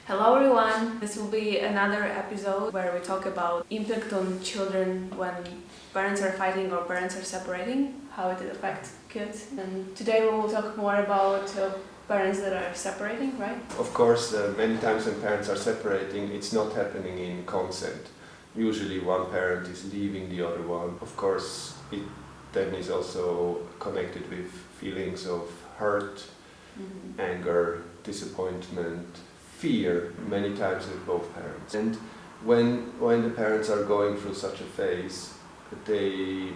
Hello everyone! This will be another episode where we talk about impact on children when parents are fighting or parents are separating, how it affects kids. And today we will talk more about parents that are separating, right? Of course, many times when parents are separating, it's not happening in consent. Usually one parent is leaving the other one. Of course, it then is also connected with feelings of hurt, anger, disappointment, fear, many times with both parents. And when the parents are going through such a phase, they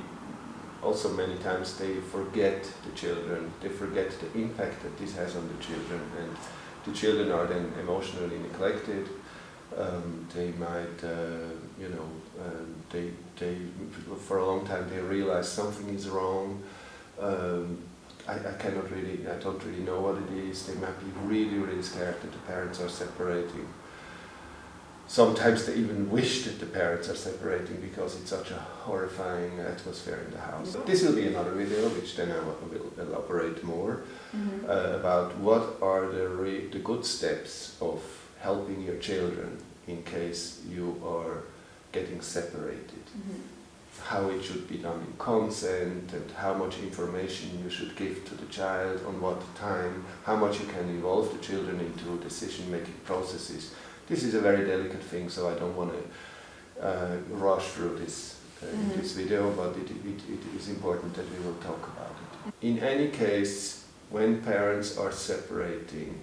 also many times they forget the children, they forget the impact that this has on the children, and the children are then emotionally neglected. They might, they for a long time they realize something is wrong. I don't really know what it is. They might be really scared that the parents are separating. Sometimes they even wish that the parents are separating because it's such a horrifying atmosphere in the house. This will be another video, which then I will elaborate more about what are the good steps of helping your children in case you are getting separated. How it should be done in consent, and how much information you should give to the child, on what time, how much you can involve the children into decision-making processes. This is a very delicate thing, so I don't want to rush through this in this video, but it is important that we will talk about it. In any case, when parents are separating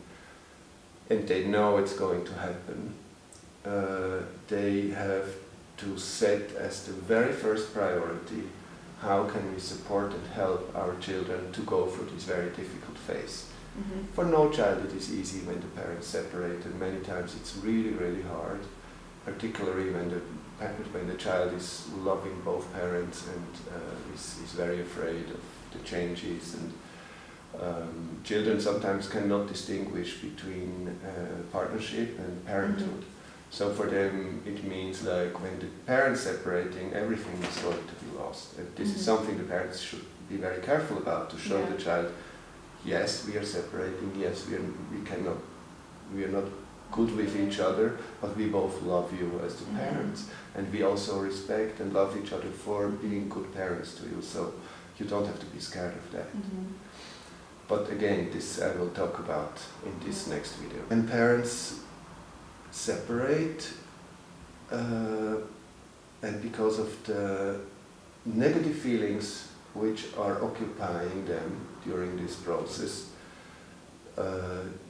and they know it's going to happen, they have to set as the very first priority, how can we support and help our children to go through this very difficult phase. For no child it is easy when the parents separate, and many times it's really hard, particularly when the child is loving both parents and is very afraid of the changes, and children sometimes cannot distinguish between partnership and parenthood. So for them it means like when the parents separating, everything is going to be lost. And this is something the parents should be very careful about, to show the child, yes, we are separating, yes, we are not good with each other, but we both love you as the parents, and we also respect and love each other for being good parents to you, so you don't have to be scared of that. But again, this I will talk about in this next video. When parents separate, and because of the negative feelings which are occupying them during this process,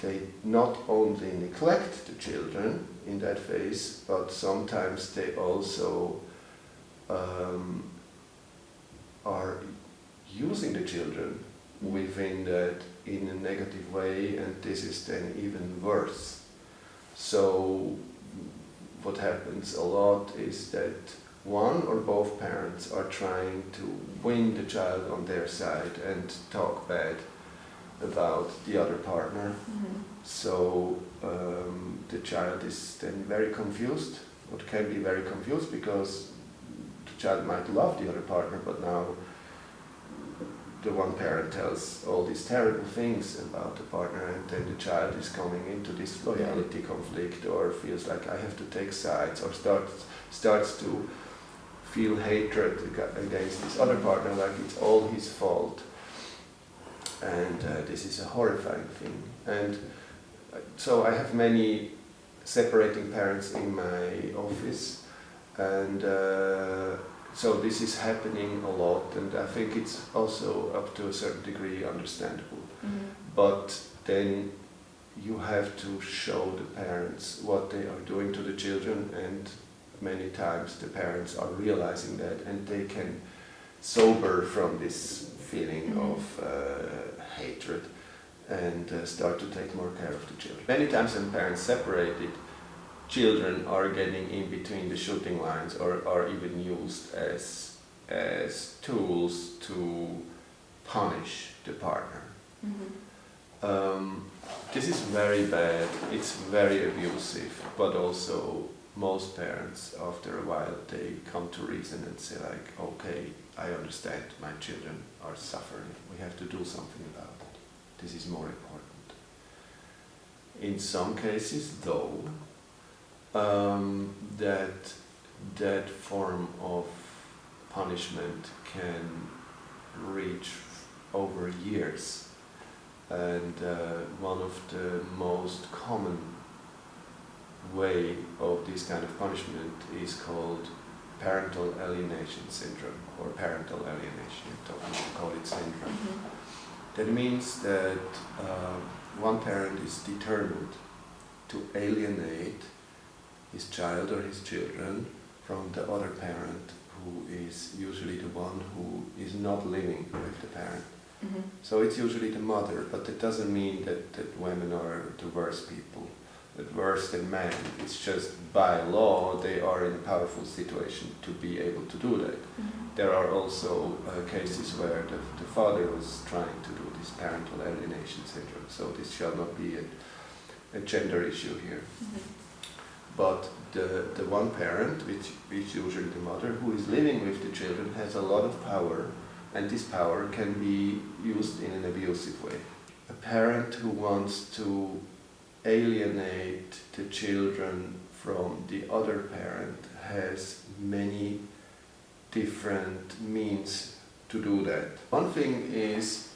they not only neglect the children in that phase, but sometimes they also are using the children within that in a negative way, and this is then even worse. So what happens a lot is that one or both parents are trying to win the child on their side and talk bad about the other partner. So the child is then very confused, or can be very confused, because the child might love the other partner, but now the one parent tells all these terrible things about the partner, and then the child is coming into this loyalty conflict, or feels like I have to take sides, or starts to feel hatred against this other partner, like it's all his fault. And this is a horrifying thing. And so I have many separating parents in my office, and so this is happening a lot, and I think it's also up to a certain degree understandable. But then you have to show the parents what they are doing to the children, and many times the parents are realizing that, and they can sober from this feeling of hatred and start to take more care of the children. Many times when parents separated, children are getting in between the shooting lines, or are even used as tools to punish the partner. This is very bad, it's very abusive, but also most parents, after a while, they come to reason and say like, okay, I understand, my children are suffering, we have to do something about it. This is more important. In some cases, though, that form of punishment can reach over years, and one of the most common way of this kind of punishment is called parental alienation syndrome, or parental alienation, you call it syndrome. That means that one parent is determined to alienate his child or his children from the other parent, who is usually the one who is not living with the parent. So it's usually the mother, but that doesn't mean that women are the worst people, worse than men. It's just by law they are in a powerful situation to be able to do that. There are also cases where the father was trying to do this parental alienation syndrome, so this shall not be a gender issue here. But the one parent, which is usually the mother, who is living with the children, has a lot of power, and this power can be used in an abusive way. A parent who wants to alienate the children from the other parent has many different means to do that. One thing is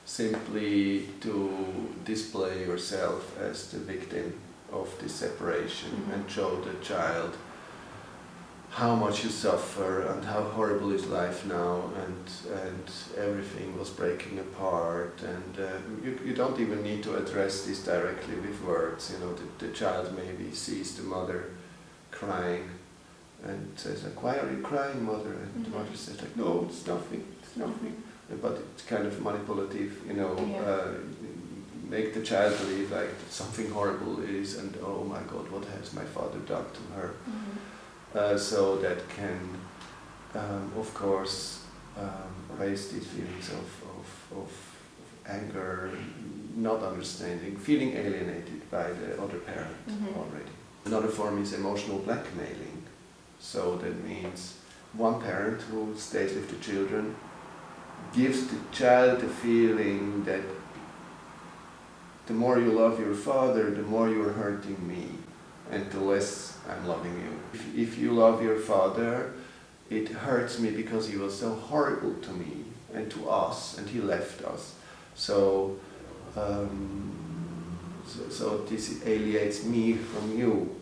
simply to display yourself as the victim of this separation and show the child how much you suffer and how horrible is life now, and everything was breaking apart, and you don't even need to address this directly with words. You know, the child maybe sees the mother crying and says like, "Why are you crying, mother?" And the mother says like, "No, it's nothing, it's nothing." But it's kind of manipulative, you know, make the child believe like something horrible is, and oh my God, what has my father done to her? So that can, of course, raise these feelings of anger, not understanding, feeling alienated by the other parent already. Another form is emotional blackmailing. So that means one parent who stays with the children gives the child the feeling that the more you love your father, the more you are hurting me, and the less I'm loving you. If you love your father, it hurts me because he was so horrible to me and to us, and he left us. So this alienates me from you.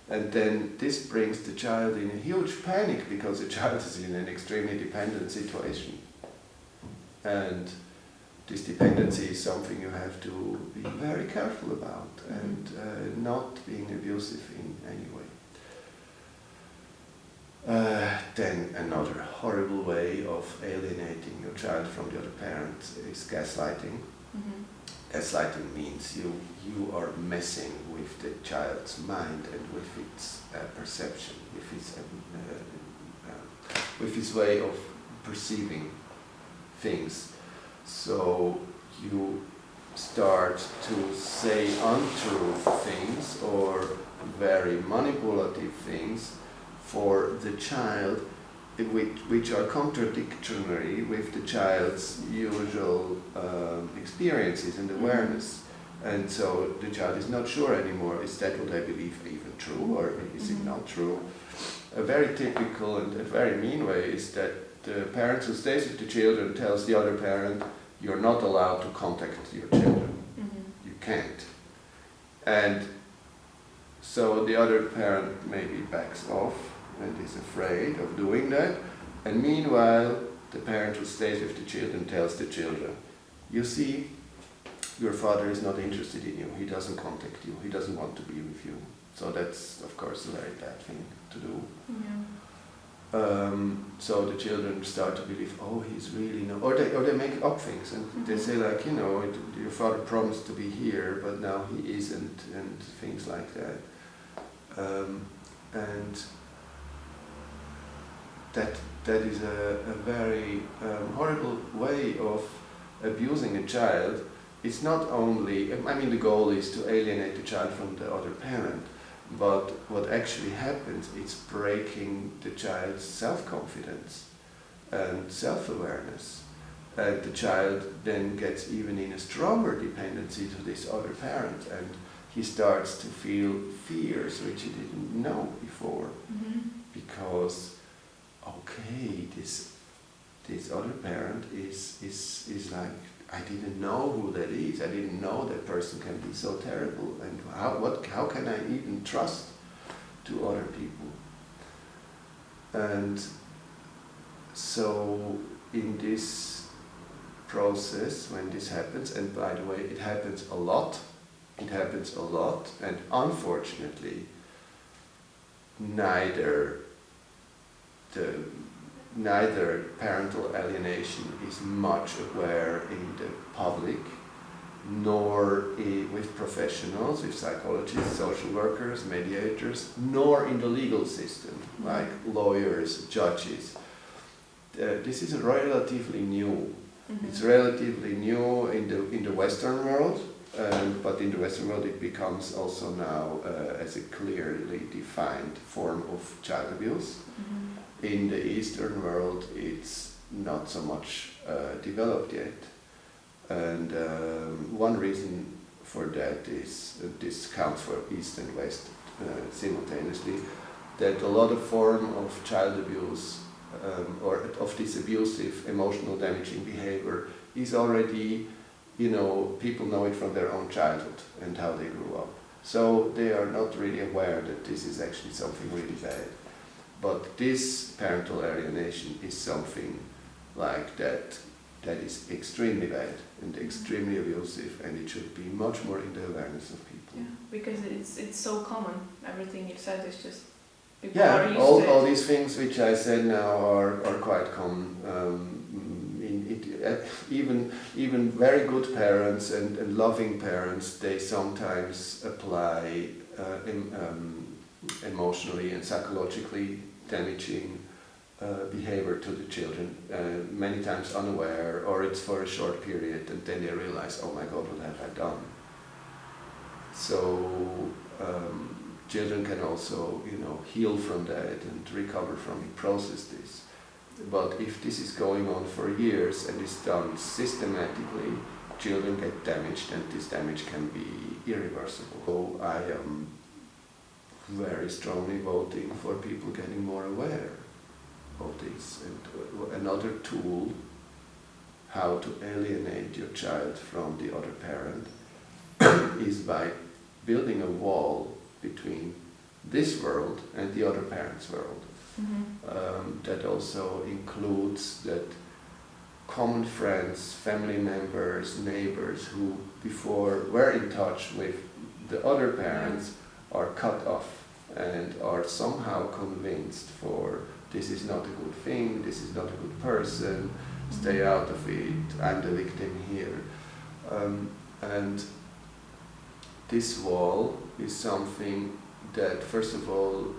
And then this brings the child in a huge panic, because the child is in an extremely dependent situation. And this dependency is something you have to be very careful about, and not being abusive in any way. Then another horrible way of alienating your child from the other parent is gaslighting. Gaslighting means you are messing with the child's mind and with its perception, with its way of perceiving things. So you start to say untrue things or very manipulative things for the child, which are contradictory with the child's usual experiences and awareness. And so the child is not sure anymore, is that what I believe even true, or is it not true? A very typical and a very mean way is that the parent who stays with the children tells the other parent, "You're not allowed to contact your children. You can't." And so the other parent maybe backs off and is afraid of doing that. And meanwhile, the parent who stays with the children tells the children, "You see, your father is not interested in you. He doesn't contact you. He doesn't want to be with you." So that's, of course, a very bad thing to do. So the children start to believe, "Oh, he's really no," or they make up things, and they say like, "You know, your father promised to be here, but now he isn't," and things like that. And that is a very horrible way of abusing a child. It's not only, I mean, the goal is to alienate the child from the other parent, but what actually happens is breaking the child's self-confidence and self-awareness. And the child then gets even in a stronger dependency to this other parent, and he starts to feel fears which he didn't know before, because okay, this other parent is like, I didn't know who that is. I didn't know that person can be so terrible, and how can I even trust to other people? And so in this process, when this happens, and by the way, it happens a lot, and unfortunately, neither parental alienation is much aware in the public, nor with professionals, with psychologists, social workers, mediators, nor in the legal system, like lawyers, judges. This is relatively new. It's relatively new in the Western world, but in the Western world it becomes also now as a clearly defined form of child abuse. In the Eastern world it's not so much developed yet. And one reason for that is, this counts for East and West simultaneously, that a lot of form of child abuse or of this abusive, emotional damaging behavior is already, people know it from their own childhood and how they grew up. So they are not really aware that this is actually something really bad. But this parental alienation is something like that is extremely bad and extremely abusive, and it should be much more in the awareness of people. Yeah, because it's so common. Everything you said is just people are used to it. All these things which I said now are quite common. Even very good parents and loving parents, they sometimes apply emotionally and psychologically damaging behavior to the children, many times unaware, or it's for a short period, and then they realize, oh my God, what have I done? So children can also, heal from that and recover from it, process this. But if this is going on for years and is done systematically, children get damaged, and this damage can be irreversible. So I am very strongly voting for people getting more aware of this. And another tool how to alienate your child from the other parent is by building a wall between this world and the other parent's world. That also includes that common friends, family members, neighbors who before were in touch with the other parents are cut off and are somehow convinced for this is not a good thing, this is not a good person, stay out of it, I'm the victim here. And this wall is something that, first of all,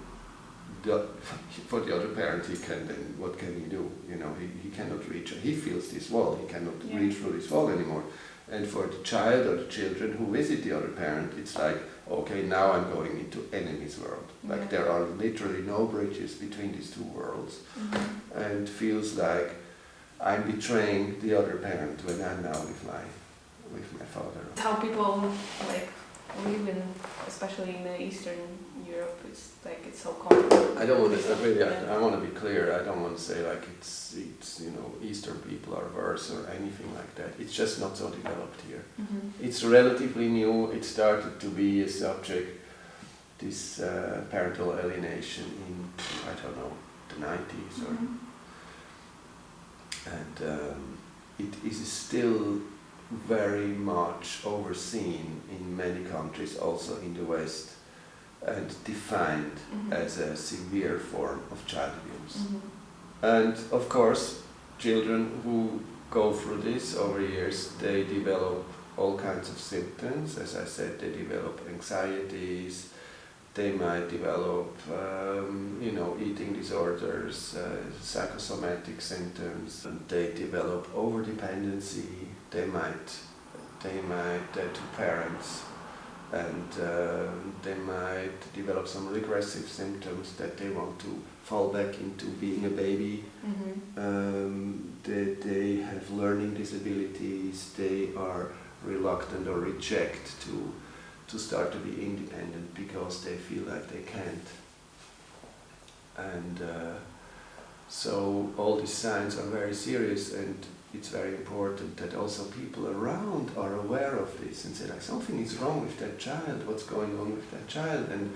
for the other parent, he can then, what can he do? He cannot reach, he feels this wall, he cannot reach through this wall anymore. And for the child or the children who visit the other parent, it's like, okay, now I'm going into enemy's world. Like there are literally no bridges between these two worlds. And feels like I'm betraying the other parent when I'm now with my father. How people live in, especially in Eastern Europe, it's so common. I don't want to really. I want to be clear. I don't want to say it's Eastern people are worse or anything like that. It's just not so developed here. It's relatively new. It started to be a subject, this parental alienation in the 90s or, and it is still very much overseen in many countries, also in the West, and defined as a severe form of child abuse. And of course, children who go through this over years, they develop all kinds of symptoms. As I said, they develop anxieties, they might develop eating disorders, psychosomatic symptoms, and they develop overdependency, they might to parents, and they might develop some regressive symptoms that they want to fall back into being a baby. They have learning disabilities, they are reluctant or reject to to start to be independent because they feel like they can't. And so all these signs are very serious, and it's very important that also people around are aware of this and say like, something is wrong with that child, what's going on with that child. And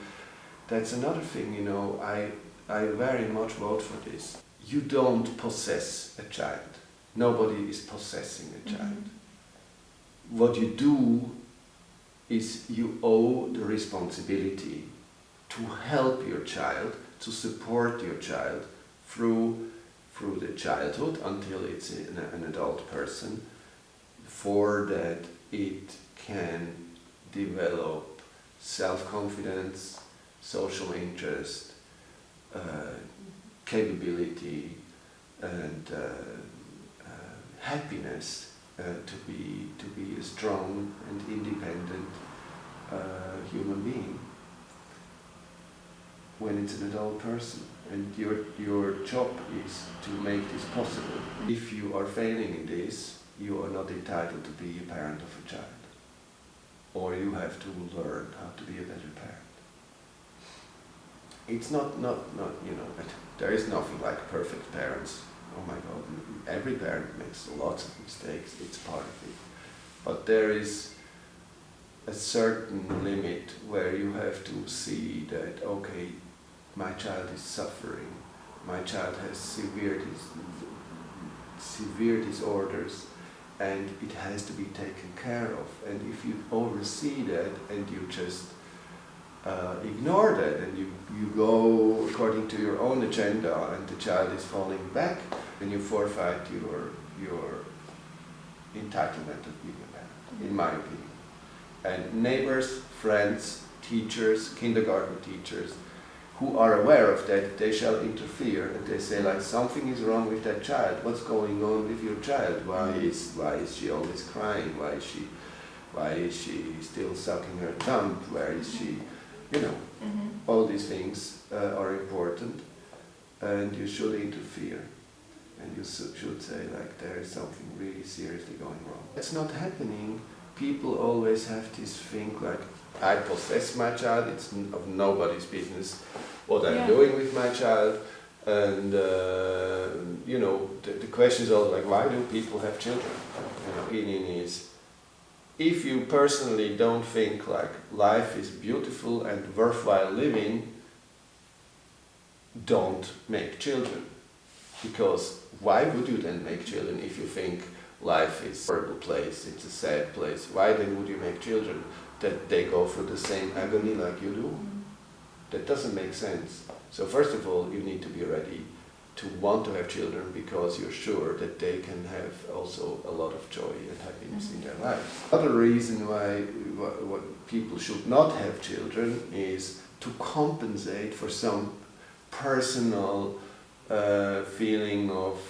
that's another thing, you know, I very much vote for this. You don't possess a child. Nobody is possessing a child. What you do is you owe the responsibility to help your child, to support your child through the childhood until it's an adult person, for that it can develop self-confidence, social interest, capability, and happiness to be a strong and independent human being when it's an adult person. And your job is to make this possible. If you are failing in this, you are not entitled to be a parent of a child. Or you have to learn how to be a better parent. It's not you know, there is nothing like perfect parents. Oh my God, every parent makes lots of mistakes, it's part of it. But there is a certain limit where you have to see that, okay, my child is suffering, my child has severe disorders, and it has to be taken care of. And if you oversee that and you just ignore that and you go according to your own agenda and the child is falling back, then you forfeit your entitlement of being a parent, in my opinion. And neighbors, friends, teachers, kindergarten teachers, who are aware of that, they shall interfere, and they say like, something is wrong with that child. What's going on with your child? Why is she always crying? Why is she still sucking her thumb? Where is she? You know, all these things are important, and you should interfere, and you should say like, there is something really seriously going wrong. It's not happening. People always have this thing like, I possess my child, it's of nobody's business what I'm doing with my child. And you know, the question is also like, why do people have children? You know, opinion is, if you personally don't think like life is beautiful and worthwhile living, don't make children. Because why would you then make children if you think life is a horrible place, it's a sad place? Why then would you make children? That they go through the same agony like you do? That doesn't make sense. So first of all, you need to be ready to want to have children because you're sure that they can have also a lot of joy and happiness in their lives. Another reason why people should not have children is to compensate for some personal feeling of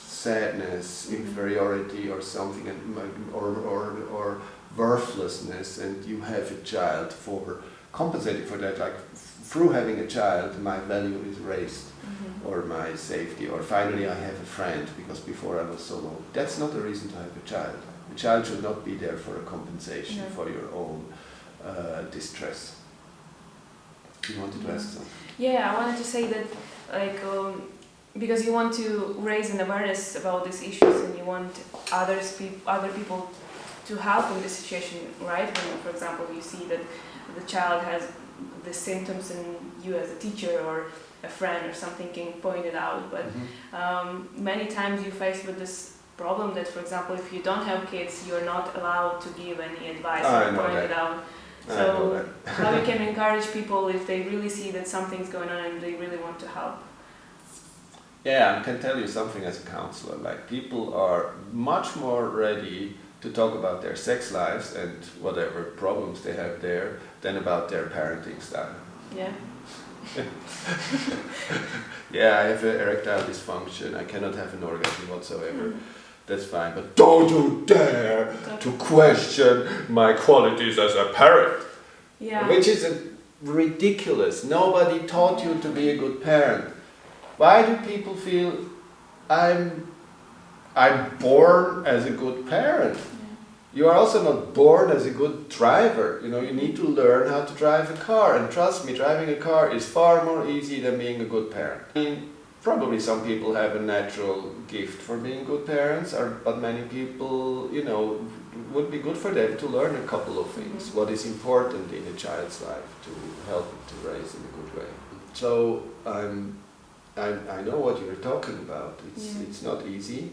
sadness, inferiority or something, or worthlessness, and you have a child for compensating for that, like through having a child my value is raised, or my safety, or finally I have a friend because before I was so alone. That's not a reason to have a child. A child should not be there for a compensation for your own distress. You wanted to ask something? Yeah, I wanted to say that, like, because you want to raise an awareness about these issues and you want other people to help in this situation, right? When, for example, you see that the child has the symptoms and you as a teacher or a friend or something can point it out. But many times you face with this problem that, for example, if you don't have kids, you're not allowed to give any advice or point it out. So how you can encourage people if they really see that something's going on and they really want to help? Yeah, I can tell you something as a counselor. Like, people are much more ready to talk about their sex lives and whatever problems they have there than about their parenting style. Yeah. Yeah, I have erectile dysfunction. I cannot have an orgasm whatsoever. That's fine, but don't you dare to question my qualities as a parent. Yeah. Which is ridiculous. Nobody taught you to be a good parent. Why do people feel I'm born as a good parent? you are also not born as a good driver. You know, you need to learn how to drive a car, and trust me, driving a car is far more easy than being a good parent. I mean, probably some people have a natural gift for being good parents, but many people, you know, would be good for them to learn a couple of things. What is important in a child's life to help it to raise in a good way. So I know what you're talking about. It's not easy.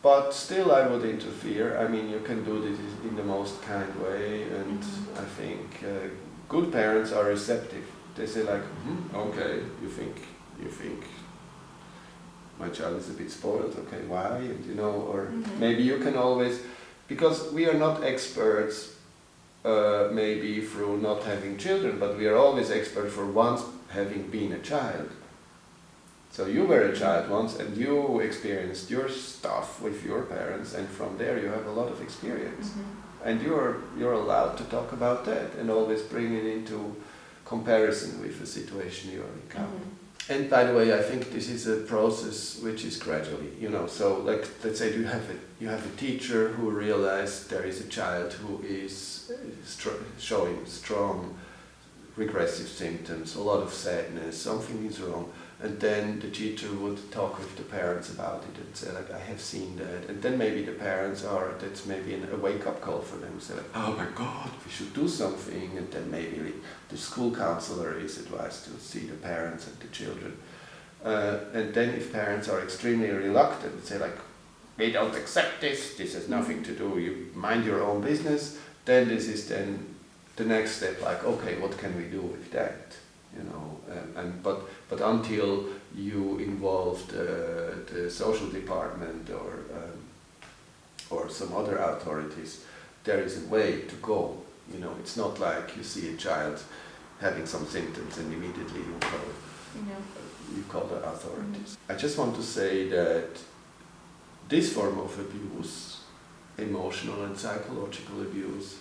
But still I would interfere. I mean, you can do this in the most kind way, and I think good parents are receptive. They say like, okay, you think my child is a bit spoiled, okay, why? And you know, or maybe you can always, because we are not experts maybe through not having children, but we are always experts for once having been a child. So you were a child once and you experienced your stuff with your parents, and from there you have a lot of experience. And you're allowed to talk about that and always bring it into comparison with the situation you are encountering. And by the way, I think this is a process which is gradually, you know, so like, let's say you have a teacher who realized there is a child who is showing strong regressive symptoms, a lot of sadness, something is wrong. And then the teacher would talk with the parents about it and say like, I have seen that. And then maybe the parents that's maybe a wake-up call for them. Say like, oh my God, we should do something. And then maybe the school counselor is advised to see the parents and the children. And then if parents are extremely reluctant, say like, we don't accept this has nothing to do, you mind your own business, then this is then the next step, like, okay, what can we do with that? You know, but until you involve the social department or some other authorities, there is a way to go. You know, it's not like you see a child having some symptoms and immediately you call the authorities. I just want to say that this form of abuse, emotional and psychological abuse,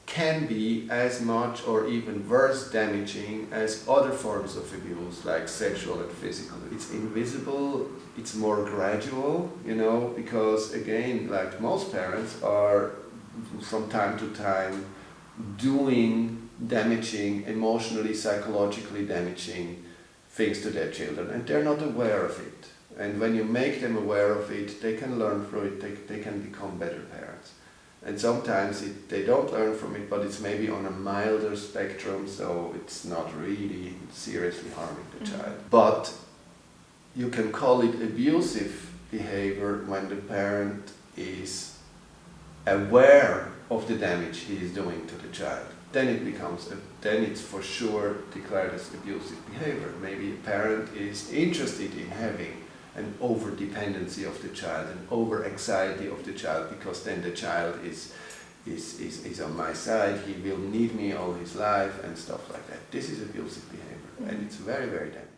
can be as much or even worse damaging as other forms of abuse, like sexual and physical. It's invisible, it's more gradual, you know, because again, like most parents are from time to time doing damaging, emotionally, psychologically damaging things to their children, and they're not aware of it. And when you make them aware of it, they can learn through it, they can become better parents. And sometimes they don't learn from it, but it's maybe on a milder spectrum, so it's not really seriously harming the child. But you can call it abusive behavior when the parent is aware of the damage he is doing to the child. Then it's for sure declared as abusive behavior. Maybe a parent is interested in having an over-dependency of the child, an over-anxiety of the child, because then the child is on my side, he will need me all his life and stuff like that. This is abusive behavior, and it's very, very dangerous.